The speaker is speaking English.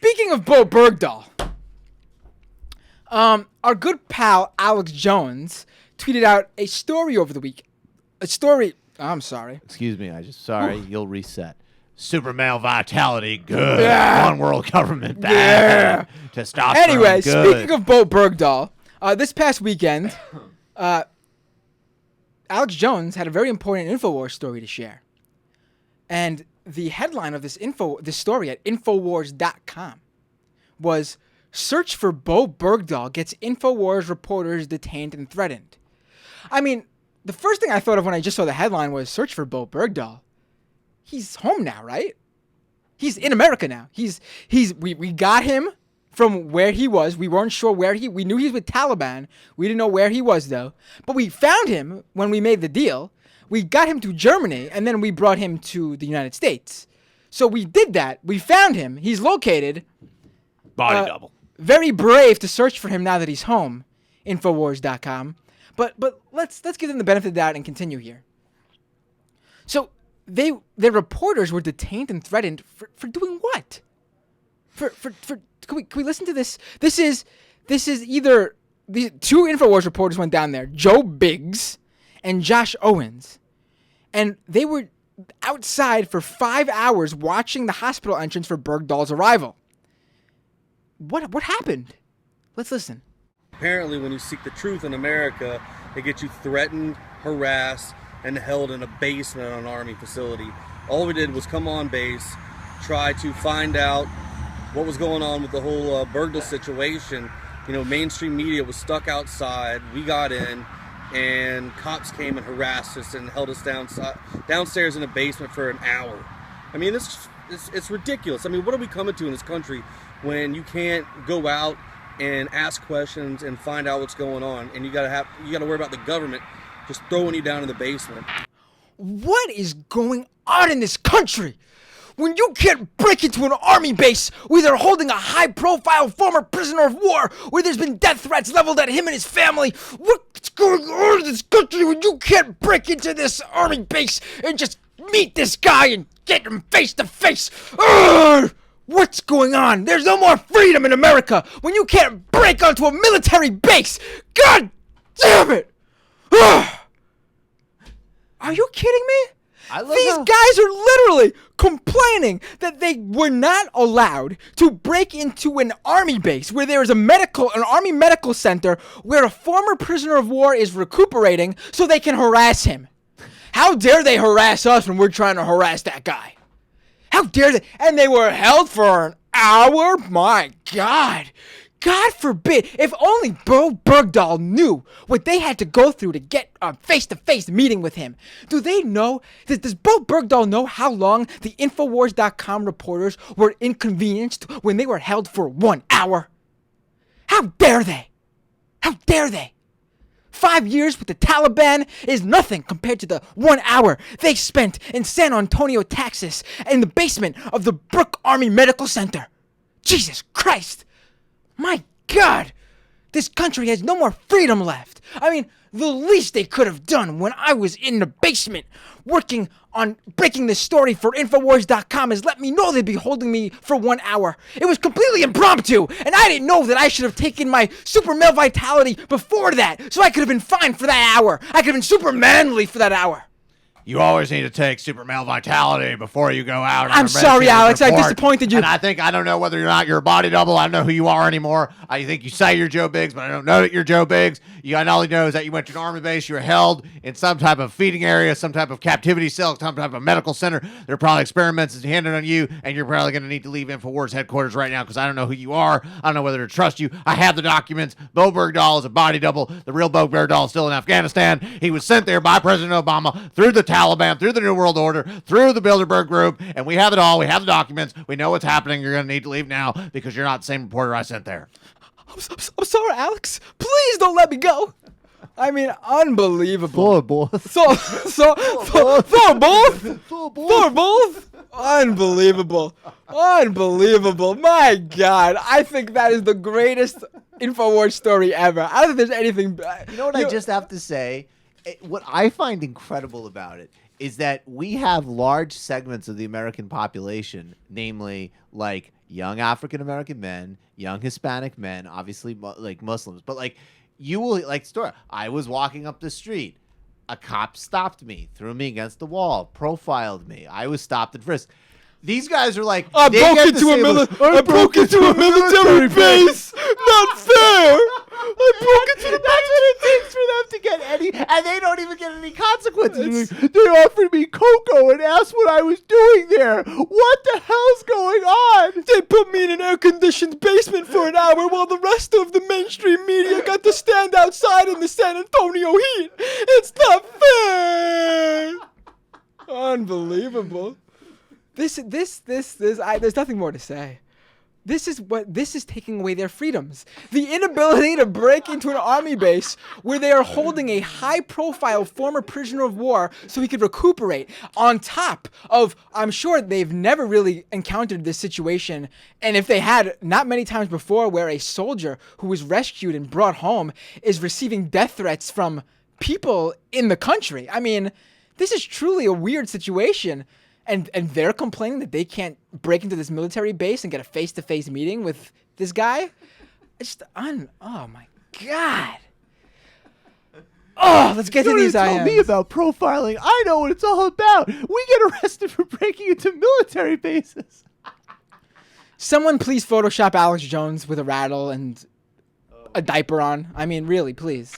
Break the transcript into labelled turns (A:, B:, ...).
A: Speaking of Bowe Bergdahl, our good pal Alex Jones tweeted out a story over the week. I'm sorry.
B: Excuse me. You'll reset. Super male vitality, good. Yeah. One world government, bad. Yeah. Testosterone,
A: anyway,
B: good.
A: Speaking of Bowe Bergdahl, this past weekend, Alex Jones had a very important Infowars story to share. And the headline of this story at Infowars.com was, "Search for Bowe Bergdahl gets Infowars reporters detained and threatened." I mean, the first thing I thought of when I just saw the headline was, search for Bowe Bergdahl. He's home now, right? He's in America now. We got him from where he was. We weren't sure we knew he was with Taliban. We didn't know where he was though. But we found him when we made the deal. We got him to Germany and then we brought him to the United States. So we did that. We found him. He's located.
B: Body double.
A: Very brave to search for him now that he's home. Infowars.com. But let's give them the benefit of the doubt and continue here. So their reporters were detained and threatened for doing what? Can we listen to this? This is either the two Infowars reporters went down there, Joe Biggs and Josh Owens, and they were outside for 5 hours watching the hospital entrance for Bergdahl's arrival. What happened? Let's listen.
C: Apparently, when you seek the truth in America, they get you threatened, harassed, and held in a basement on an Army facility. All we did was come on base, try to find out what was going on with the whole Bergdahl situation. You know, mainstream media was stuck outside. We got in, and cops came and harassed us and held us downstairs in a basement for an hour. I mean, it's ridiculous. I mean, what are we coming to in this country when you can't go out and ask questions and find out what's going on, and you gotta worry about the government just throwing you down in the basement?
A: What is going on in this country? When you can't break into an army base where they're holding a high-profile former prisoner of war, where there's been death threats leveled at him and his family, what's going on in this country when you can't break into this army base and just meet this guy and get him face to face? What's going on? There's no more freedom in America when you can't break onto a military base. God damn it! Are you kidding me? These guys are literally complaining that they were not allowed to break into an army base where there is an army medical center where a former prisoner of war is recuperating so they can harass him. How dare they harass us when we're trying to harass that guy? How dare they? And they were held for an hour? My God. God forbid. If only Bowe Bergdahl knew what they had to go through to get a face-to-face meeting with him. Do they know? Does Bowe Bergdahl know how long the Infowars.com reporters were inconvenienced when they were held for 1 hour? How dare they? How dare they? 5 years with the Taliban is nothing compared to the 1 hour they spent in San Antonio, Texas, in the basement of the Brooke Army Medical Center. Jesus Christ! My God! This country has no more freedom left. I mean, the least they could have done when I was in the basement working on breaking this story for Infowars.com is let me know they'd be holding me for 1 hour. It was completely impromptu, and I didn't know that I should have taken my super male vitality before that, so I could have been fine for that hour. I could have been super manly for that hour.
B: You always need to take super male vitality before you go out.
A: I'm sorry, Alex. I disappointed you.
B: And I don't know whether or not you're a body double. I don't know who you are anymore. I think you say you're Joe Biggs, but I don't know that you're Joe Biggs. I all know is that you went to an army base. You were held in some type of feeding area, some type of captivity cell, some type of medical center. There are probably experiments handed on you, and you're probably going to need to leave Infowars headquarters right now because I don't know who you are. I don't know whether to trust you. I have the documents. Bowe Bergdahl is a body double. The real Bowe Bergdahl is still in Afghanistan. He was sent there by President Obama through the Taliban, through the New World Order, through the Bilderberg Group, and we have it all. We have the documents. We know what's happening. You're going to need to leave now because you're not the same reporter I sent there.
A: I'm sorry, Alex. Please don't let me go. I mean, unbelievable.
B: For both.
A: For both. Unbelievable. My God. I think that is the greatest Infowars story ever. I don't think there's anything.
B: You know what I just have to say? What I find incredible about it is that we have large segments of the American population, namely like young African American men, young Hispanic men, obviously like Muslims, but like you will like story. I was walking up the street. A cop stopped me, threw me against the wall, profiled me. I was stopped and frisked. These guys are like,
A: I broke into a military base. Not fair. I broke into the
B: That's what it takes for them to get any, and they don't even get any consequences. Like, they offered me cocoa and asked what I was doing there. What the hell's going on?
A: They put me in an air-conditioned basement for an hour while the rest of the mainstream media got to stand outside in the San Antonio heat. It's not fair. Unbelievable. There's nothing more to say. This is taking away their freedoms. The inability to break into an army base where they are holding a high-profile former prisoner of war so he could recuperate, on top of, I'm sure they've never really encountered this situation, and if they had, not many times before, where a soldier who was rescued and brought home is receiving death threats from people in the country. I mean, this is truly a weird situation. And they're complaining that they can't break into this military base and get a face-to-face meeting with this guy? It's just oh my God. Oh, let's get to these IMs.
B: Tell me about profiling. I know what it's all about. We get arrested for breaking into military bases.
A: Someone please Photoshop Alex Jones with a rattle and a diaper on. I mean, really, please.